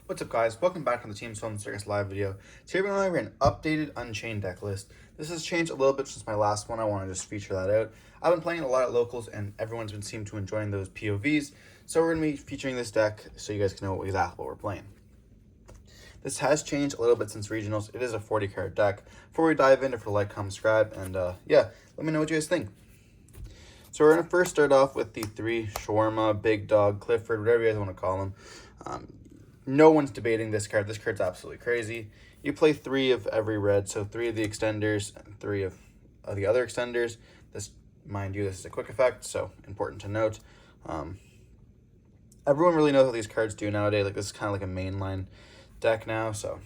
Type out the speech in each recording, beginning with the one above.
What's up, guys? Welcome back to the Team Solemn Circus live video. Today we're going over an updated Unchained deck list. This has changed a little bit since my last one. I want to just feature that out. I've been playing a lot at locals and everyone's been seemed to enjoying those POVs. So we're going to be featuring this deck so you guys can know exactly what we're playing. This has changed a little bit since regionals. It is a 40 card deck. Before we dive in, if you like, comment, subscribe, and yeah, let me know what you guys think. So we're going to first start off with the three Shawarma, Big Dog, Clifford, whatever you guys want to call them. No one's debating this card. This card's absolutely crazy. You play three of every red, so three of the extenders and three of the other extenders. This, mind you, this is a quick effect, so important to note. Everyone really knows what these cards do nowadays. Like, this is kind of like a mainline deck now, so.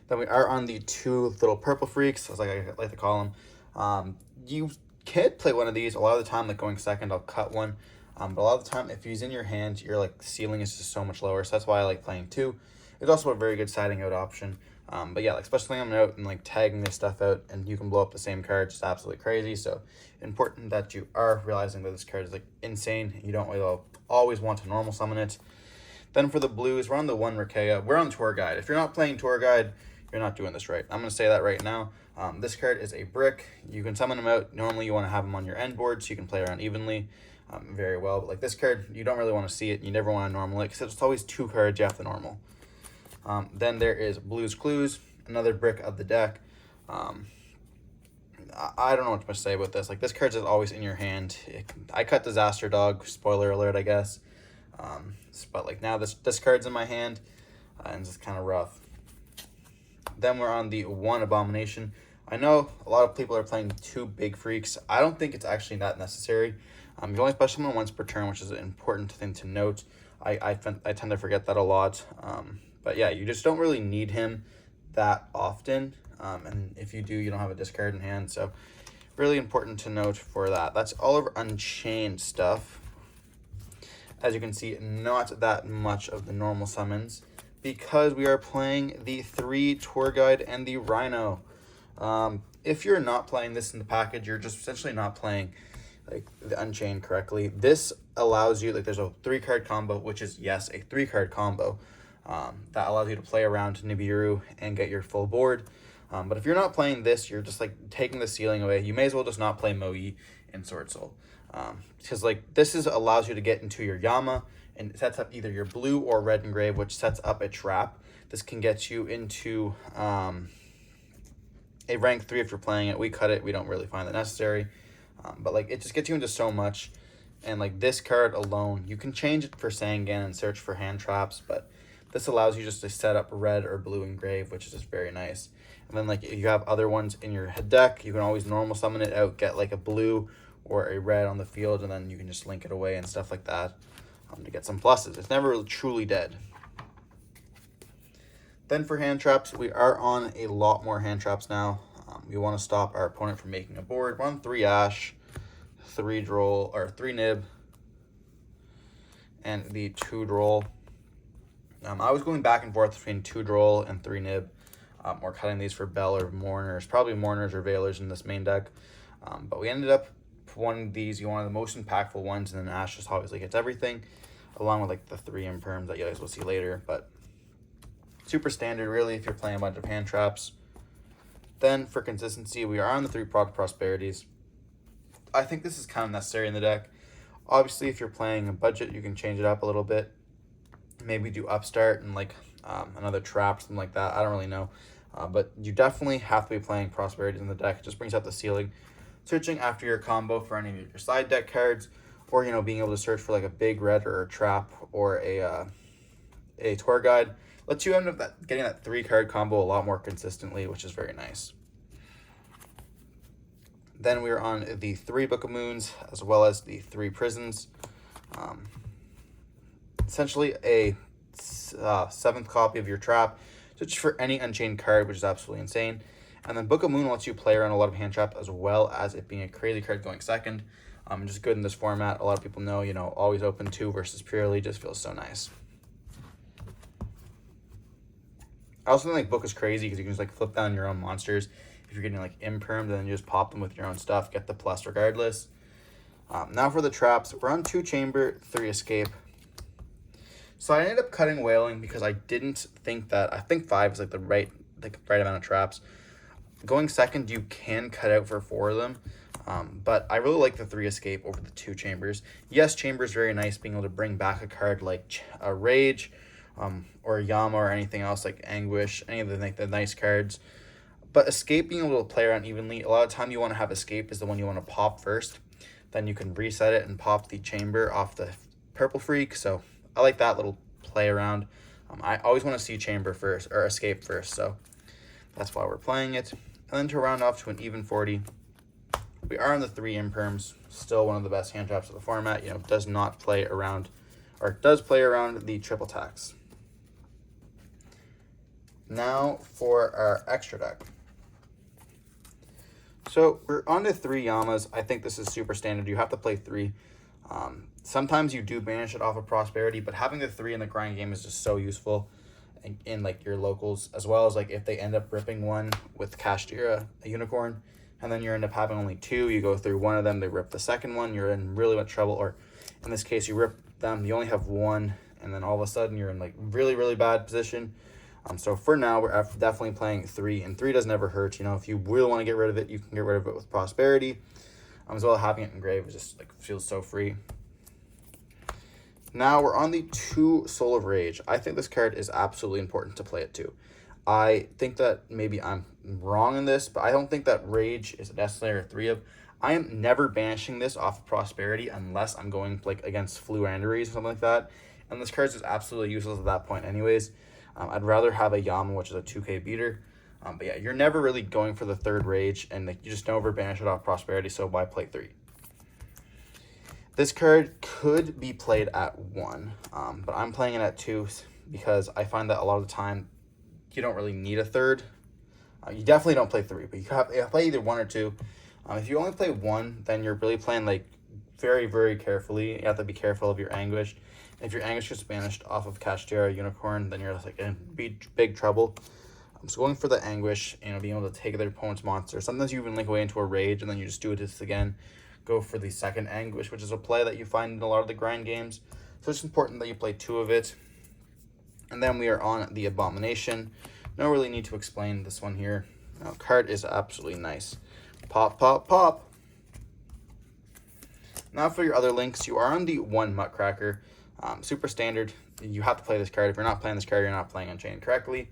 Then we are on the two little purple freaks, as I like to call them. You could play one of these. A lot of the time, like going second, I'll cut one. But a lot of the time, if he's in your hand, your like ceiling is just so much lower. So that's why I like playing two. It's also a very good siding out option. But yeah, like especially when I'm out and like tagging this stuff out, and you can blow up the same card, just absolutely crazy. So important that you are realizing that this card is like insane. You don't really always want to normal summon it. Then for the blues, we're on the one Rakea. We're on Tour Guide. If you're not playing Tour Guide, you're not doing this right. I'm gonna say that right now. This card is a brick. You can summon them out. Normally, you want to have them on your end board so you can play around evenly. Very well, but like this card, you don't really want to see it. You never want to normal it because it's always two cards you have to normal. Then there is Blues Clues, another brick of the deck. I don't know what to say about this. Like, this card's just always in your hand. I cut Disaster Dog, spoiler alert, I guess. But like now this card's in my hand, and it's kind of rough. Then we're on the one Abomination. I know a lot of people are playing two big freaks. I don't think it's actually that necessary. You only special summon once per turn, which is an important thing to note. I tend to forget that a lot. But yeah, you just don't really need him that often. And if you do, you don't have a discard in hand. So really important to note for that. That's all of Unchained stuff. As you can see, not that much of the normal summons because we are playing the three Tour Guide and the Rhino. If you're not playing this in the package, you're just essentially not playing like the Unchained correctly. This allows you, like, there's a 3-card combo, which is, yes, a 3-card combo that allows you to play around Nibiru and get your full board. But if you're not playing this, you're just like taking the ceiling away. You may as well just not play Moe in Sword Soul, because like this allows you to get into your Yama and it sets up either your blue or red engrave, which sets up a trap. This can get you into a rank 3 if you're playing it. We cut it. We don't really find that necessary. But like it just gets you into so much, and like this card alone, you can change it for Sangan and search for hand traps, but this allows you just to set up red or blue engrave, which is just very nice. And then like if you have other ones in your deck, you can always normal summon it out, get like a blue or a red on the field, and then you can just link it away and stuff like that to get some pluses. It's never really truly dead. Then for hand traps, we are on a lot more hand traps now. We want to stop our opponent from making a board. We're on 3 Ash, 3 Droll, or 3 Nib, and the 2 Droll. I was going back and forth between 2 Droll and 3 Nib, or cutting these for Bell or Mourners, probably Mourners or Veilers in this main deck. But we ended up one of these, one of the most impactful ones, and then Ash just obviously gets everything, along with like the 3 Imperms that you guys will see later. But super standard, really, if you're playing a bunch of hand traps. Then for consistency, we are on the 3 Prosperities. I think this is kind of necessary in the deck. Obviously, if you're playing a budget, you can change it up a little bit. Maybe do Upstart and like another trap, something like that. I don't really know. But you definitely have to be playing Prosperities in the deck. It just brings out the ceiling. Searching after your combo for any of your side deck cards, or being able to search for like a big red or a trap or a Tour Guide, lets you end up getting that 3-card combo a lot more consistently, which is very nice. Then we're on the 3 Book of Moons, as well as the 3 Prisons. Essentially a 7th copy of your trap, just for any Unchained card, which is absolutely insane. And then Book of Moon lets you play around a lot of hand trap, as well as it being a crazy card going second. Just good in this format. A lot of people know, always open 2 versus purely just feels so nice. I also think like Book is crazy because you can just like flip down your own monsters. If you're getting like Impermed, then you just pop them with your own stuff, get the plus regardless. Now for the traps, we're on 2 Chamber, 3 Escape. So I ended up cutting Wailing because I didn't think that, I think 5 is like the right amount of traps. Going second, you can cut out for 4 of them, but I really like the 3 Escape over the 2 Chambers. Yes, Chamber is very nice, being able to bring back a card like a Rage, or a Yama, or anything else like Anguish, any of the nice cards. But Escape, being able to play around evenly, a lot of time you want to have Escape is the one you want to pop first. Then you can reset it and pop the Chamber off the Purple Freak. So I like that little play around. I always want to see Chamber first, or Escape first, so that's why we're playing it. And then to round off to an even 40, we are on the 3 Imperms, still one of the best hand traps of the format. You know, does not play around, or does play around the triple tax. Now for our extra deck. So we're on to 3 Yamas. I think this is super standard. You have to play 3. Sometimes you do banish it off of Prosperity, but having the 3 in the grind game is just so useful in like your locals, as well as like if they end up ripping one with Kashtira, a unicorn, and then you end up having only 2, you go through one of them, they rip the second one, you're in really much trouble. Or in this case, you rip them, you only have 1, and then all of a sudden you're in like really bad position. So for now, we're definitely playing 3, and 3 doesn't ever hurt. You know, if you really want to get rid of it, you can get rid of it with Prosperity. As well as having it engraved, it just like feels so free. Now we're on the 2 Soul of Rage. I think this card is absolutely important to play it too. I think that maybe I'm wrong in this, but I don't think that Rage is necessary or 3 of. I am never banishing this off of Prosperity unless I'm going like against Fluanderies or something like that. And this card is absolutely useless at that point anyways. I'd rather have a Yama, which is a 2k beater. But yeah, you're never really going for the 3rd Rage, and like, you just don't over banish it off Prosperity, so why play 3? This card could be played at 1, but I'm playing it at 2 because I find that a lot of the time you don't really need a 3rd. You definitely don't play 3, but you play either 1 or 2. If you only play 1, then you're really playing like very carefully. You have to be careful of your Anguish. If your Anguish gets banished off of Kashtira Unicorn, then you're like in big trouble. So going for the Anguish, you know, being able to take their opponent's monster. Sometimes you even link away into a Rage, and then you just do this again. Go for the 2nd Anguish, which is a play that you find in a lot of the grind games. So it's important that you play 2 of it. And then we are on the Abomination. No really need to explain this one here. Now, card is absolutely nice. Pop. Now for your other links, you are on the 1 Muttcracker. Super standard. You have to play this card. If you're not playing this card, you're not playing Unchained correctly.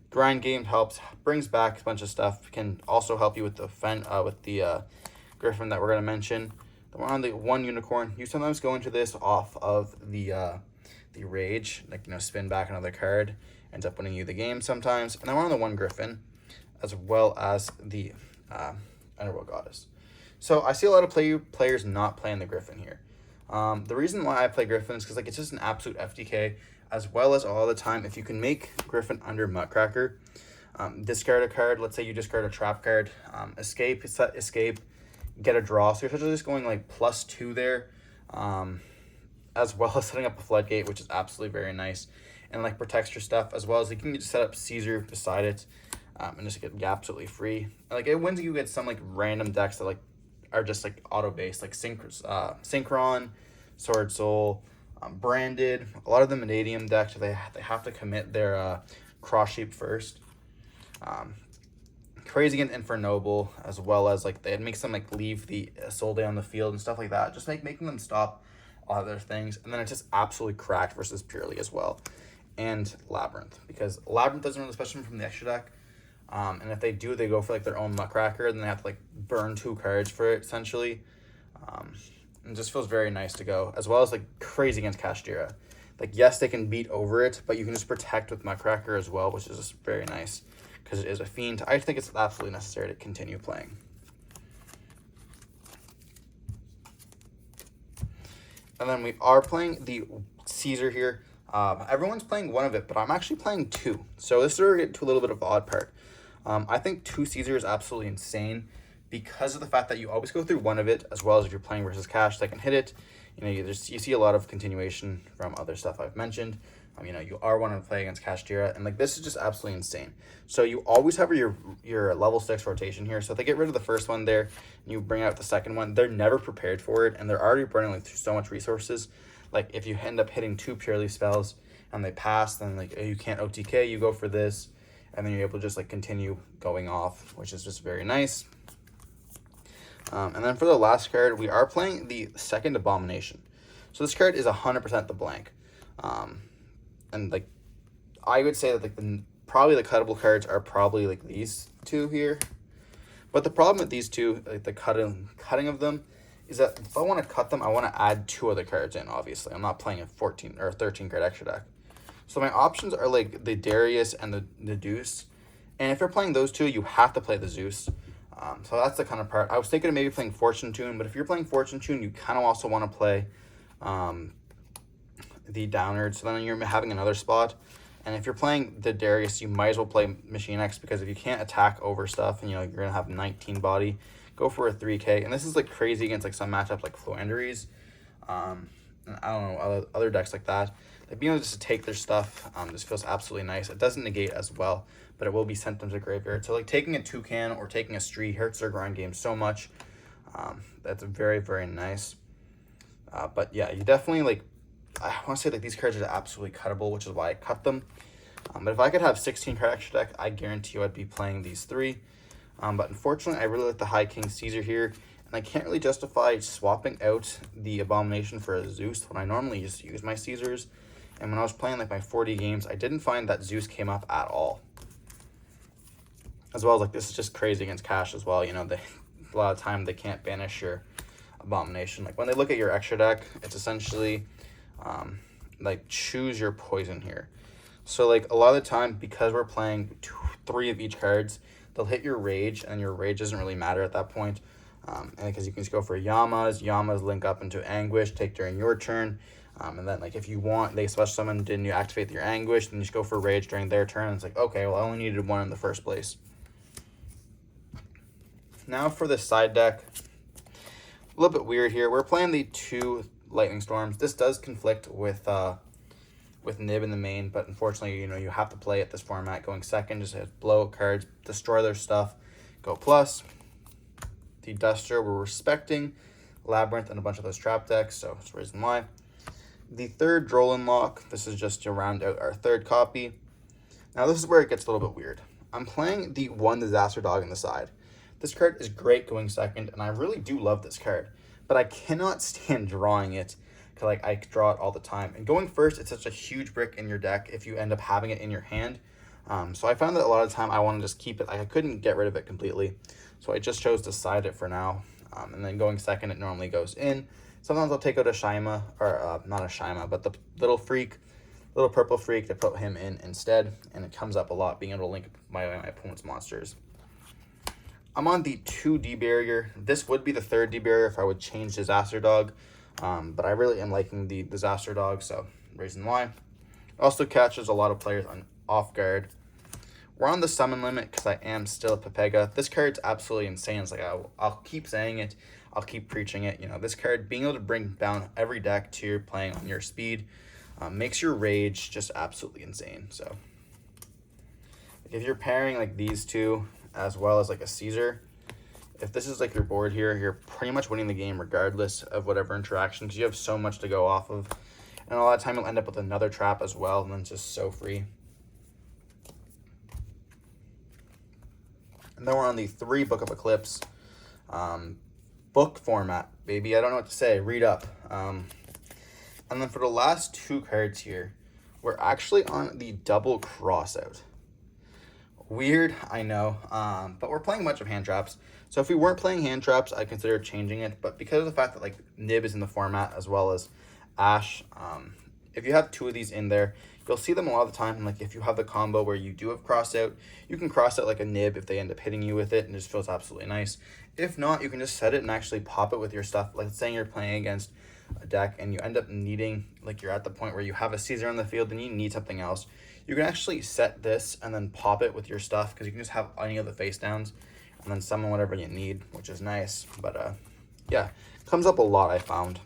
Grind game helps, brings back a bunch of stuff. Can also help you with the Griffin that we're going to mention. Then we're on the 1 Unicorn. You sometimes go into this off of the Rage, like, you know, spin back another card, ends up winning you the game sometimes. And then we're on the 1 Griffin, as well as the Underworld Goddess. So I see a lot of players not playing the Griffin here. The reason why I play Griffin is because like it's just an absolute FTK, as well as all the time. If you can make Griffin under Muttcracker, discard a card. Let's say you discard a trap card, escape, get a draw. So you're essentially just going like +2 there, as well as setting up a floodgate, which is absolutely very nice, and like protects your stuff, as well as you can just set up Caesar beside it, and just get absolutely free. And, like, it wins you get some like random decks that like are just like auto based, like Synchron, Sword Soul, Branded. A lot of the Vanadium decks, they have to commit their Cross Sheep first. Crazy and Infernoble, as well as like it makes them like leave the Soul Day on the field and stuff like that, just making them stop all other things. And then it's just absolutely cracked versus Purely as well. And Labyrinth, because Labyrinth doesn't really special from the extra deck. And if they do, they go for like their own Muttcracker, then they have to like burn 2 cards for it essentially. It just feels very nice to go, as well as like crazy against Kashtira. Like, yes, they can beat over it, but you can just protect with Muttcracker as well, which is just very nice because it is a fiend. I think it's absolutely necessary to continue playing. And then we are playing the Caesar here. Everyone's playing 1 of it, but I'm actually playing 2. So this is where we get to a little bit of the odd part. I think 2 Caesar is absolutely insane because of the fact that you always go through 1 of it, as well as if you're playing versus Cash, they can hit it. You know, you see a lot of continuation from other stuff I've mentioned. You know, you are wanting to play against Kashtira, and like this is just absolutely insane. So you always have your level 6 rotation here. So if they get rid of the first one there, and you bring out the second one, they're never prepared for it, and they're already burning like so much resources. Like if you end up hitting 2 Purely spells, and they pass, then like you can't OTK, you go for this, and then you're able to just like continue going off, which is just very nice. And then for the last card, we are playing the second Abomination. So this card is 100% the blank. And like, I would say that like probably the cuttable cards are probably like these two here. But the problem with these two, like the cutting of them, is that if I want to cut them, I want to add 2 other cards in, obviously. I'm not playing a 14 or 13 card extra deck. So my options are like the Darius and the Deuce. And if you're playing those two, you have to play the Zeus. So that's the kind of part. I was thinking of maybe playing Fortune Tune, but if you're playing Fortune Tune, you kind of also want to play the Downard. So then you're having another spot. And if you're playing the Darius, you might as well play Machine X, because if you can't attack over stuff and, you know, you're going to have 19 body, go for a 3K. And this is like crazy against like some matchups like Floanderies. And I don't know, other decks like that. Like being able just to take their stuff just feels absolutely nice. It doesn't negate as well, but it will be sent them to graveyard. So like taking a Toucan or taking a Street hurts their grind game so much. That's very, very nice. But yeah, you definitely like, I want to say like these cards are absolutely cuttable, which is why I cut them. But if I could have 16 card extra deck, I guarantee you I'd be playing these 3. But unfortunately, I really like the High King Caesar here, and I can't really justify swapping out the Abomination for a Zeus when I normally just use my Caesars. And when I was playing like my 40 games, I didn't find that Zeus came up at all. As well as like, this is just crazy against cash as well. You know, a lot of time they can't banish your Abomination. Like when they look at your extra deck, it's essentially like choose your poison here. So like a lot of the time, because we're playing 3 of each cards, they'll hit your Rage, and your Rage doesn't really matter at that point. And because you can just go for Yamas link up into Anguish, take during your turn. And then like if you want, they special summon, didn't you activate your Anguish, then you just go for Rage during their turn. And it's like, okay, well I only needed 1 in the first place. Now for the side deck, a little bit weird here. We're playing the 2 Lightning Storms. This does conflict with Nib in the main, but unfortunately, you know, you have to play it this format. Going second, just blow out cards, destroy their stuff, go plus. The Duster, we're respecting Labyrinth and a bunch of those trap decks, so that's the reason why. The third Drollin Lock, this is just to round out our 3rd copy. Now this is where it gets a little bit weird. I'm playing the 1 Disaster Dog on the side. This card is great going second, and I really do love this card, but I cannot stand drawing it, because like I draw it all the time. And going first, it's such a huge brick in your deck if you end up having it in your hand. So I found that a lot of the time I want to just keep it. Like I couldn't get rid of it completely, so I just chose to side it for now. And then going second, it normally goes in. Sometimes I'll take out a Shima, or not a Shima, but the little purple freak, to put him in instead, and it comes up a lot, being able to link my opponent's monsters. I'm on the 2 D-Barrier. This would be the 3rd D-Barrier if I would change Disaster Dog, but I really am liking the Disaster Dog, so reason why. Also catches a lot of players on off guard. We're on the summon limit because I am still a Pepega. This card's absolutely insane. It's like I'll keep saying it. I'll keep preaching it. You know, this card, being able to bring down every deck to your playing on your speed, makes your Rage just absolutely insane. So if you're pairing like these 2 as well as like a Caesar, if this is like your board here, you're pretty much winning the game regardless of whatever interaction, because you have so much to go off of. And a lot of time you'll end up with another trap as well, and then it's just so free. And then we're on the 3 Book of Eclipse. Book format, baby. I don't know what to say. Read up. And then for the last 2 cards here, we're actually on the double crossout. Weird, I know, but we're playing a bunch of hand traps. So if we weren't playing hand traps, I'd consider changing it. But because of the fact that like Nib is in the format as well as Ash, if you have 2 of these in there, you'll see them a lot of the time. Like if you have the combo where you do have cross out, you can cross out like a Nib if they end up hitting you with it, and it just feels absolutely nice. If not, you can just set it and actually pop it with your stuff. Like saying you're playing against a deck and you end up needing, like you're at the point where you have a Caesar on the field and you need something else, you can actually set this and then pop it with your stuff, because you can just have any of the face downs and then summon whatever you need, which is nice. But yeah, comes up a lot, I found.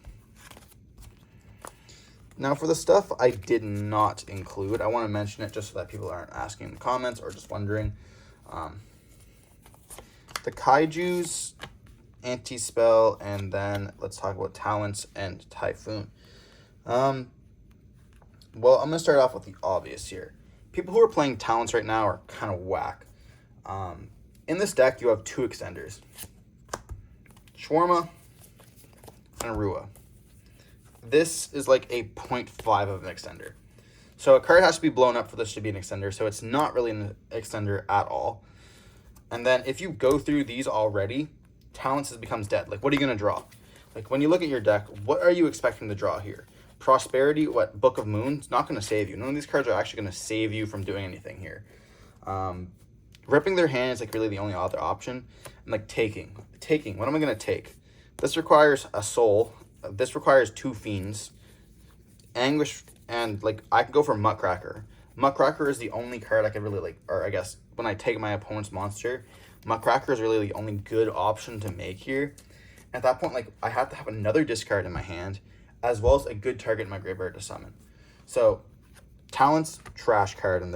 Now for the stuff I did not include, I want to mention it just so that people aren't asking in the comments or just wondering. The Kaiju's, Anti-Spell, and then let's talk about Talents and Typhoon. Well, I'm going to start off with the obvious here. People who are playing talents right now are kind of whack. In this deck, you have two extenders. Shawarma and Rua. This is like a 0.5 of an extender. So a card has to be blown up for this to be an extender, so it's not really an extender at all. And then if you go through these already, talents becomes dead. Like, what are you going to draw? Like, when you look at your deck, what are you expecting to draw here? Prosperity, what? Book of Moons? Not going to save you. None of these cards are actually going to save you from doing anything here. Ripping their hand is like really the only other option. And like taking. What am I going to take? This requires a soul. This requires 2 fiends. Anguish, and like I can go for Muckracker. Muckracker is the only card I could really like, or I guess when I take my opponent's monster, Muckracker is really the only good option to make here. At that point, like I have to have another discard in my hand, as well as a good target in my graveyard to summon. So, talents, trash card in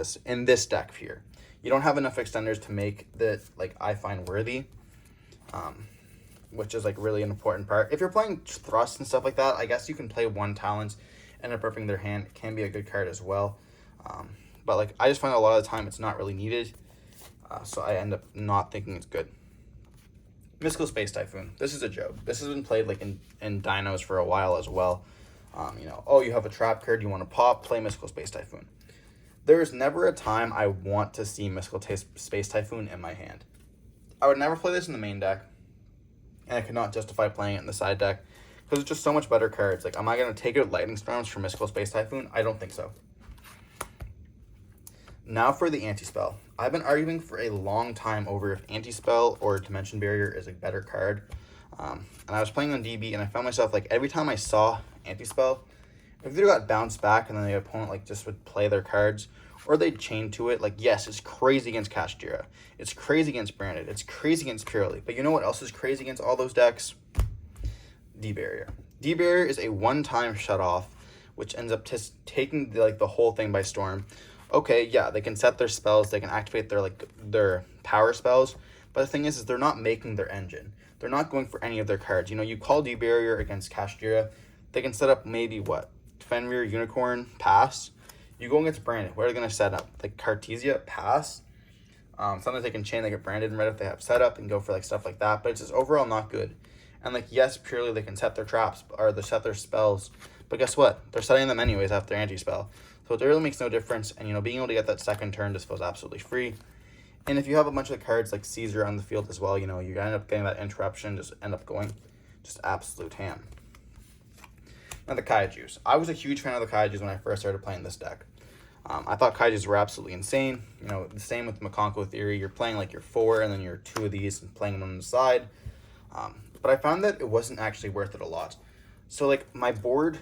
this deck here. You don't have enough extenders to make that like I find worthy, which is like really an important part. If you're playing thrust and stuff like that, I guess you can play 1 talent, end up ripping their hand. It can be a good card as well. But like I just find a lot of the time it's not really needed, so I end up not thinking it's good. Mystical Space Typhoon. This is a joke. This has been played like in Dinos for a while as well. You know, oh, you have a trap card you want to pop, play Mystical Space Typhoon. There is never a time I want to see Mystical Space Typhoon in my hand. I would never play this in the main deck, and I could not justify playing it in the side deck because it's just so much better cards. Like, am I going to take out Lightning Storms for Mystical Space Typhoon? I don't think so. Now for the anti-spell. I've been arguing for a long time over if anti-spell or Dimension Barrier is a better card. And I was playing on DB and I found myself like every time I saw anti-spell, if they got bounced back and then the opponent like just would play their cards or they'd chain to it. Like, yes, it's crazy against Kashtira. It's crazy against Branded. It's crazy against Purely. But you know what else is crazy against all those decks? D-Barrier. D-Barrier is a one-time shut-off, which ends up just taking the whole thing by storm. Okay, yeah, they can set their spells, they can activate their power spells, but the thing is they're not making their engine. They're not going for any of their cards. You know, you call D-Barrier against Kashtira, they can set up maybe what? Fenrir, Unicorn, pass. You go against Branded, what are they going to set up? Like Cartesia, pass. Sometimes they can chain, they get Branded and Red if they have setup and go for like stuff like that, but it's just overall not good. And like, yes, purely they can set their traps or they set their spells, but guess what? They're setting them anyways after anti-spell. So it really makes no difference, and you know, being able to get that second turn just feels absolutely free. And if you have a bunch of cards like Caesar on the field as well, you know, you end up getting that interruption, just end up going just absolute ham. Now the Kaijus. I was a huge fan of the Kaijus when I first started playing this deck. I thought Kaijus were absolutely insane. You know, the same with Makonko Theory. You're playing like your 4 and then your 2 of these and playing them on the side. But I found that it wasn't actually worth it a lot. So like my board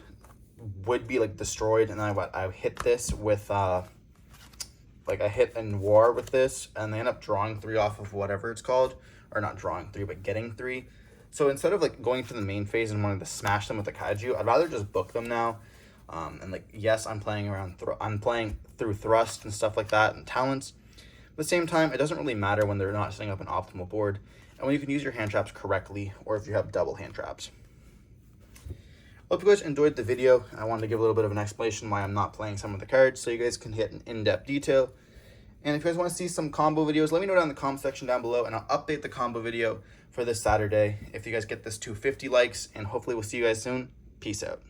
would be like destroyed, and then I hit this with like I hit in war with this, and they end up drawing 3 off of whatever it's called, or not drawing 3 but getting 3. So instead of like going for the main phase and wanting to smash them with the Kaiju, I'd rather just book them now. And like, yes, I'm playing around I'm playing through thrust and stuff like that and talents. At the same time, it doesn't really matter when they're not setting up an optimal board and when you can use your hand traps correctly, or if you have double hand traps. Hope you guys enjoyed the video. I wanted to give a little bit of an explanation why I'm not playing some of the cards so you guys can hit an in-depth detail. And if you guys want to see some combo videos, let me know down in the comment section down below, and I'll update the combo video for this Saturday if you guys get this to 50 likes, and hopefully we'll see you guys soon. Peace out.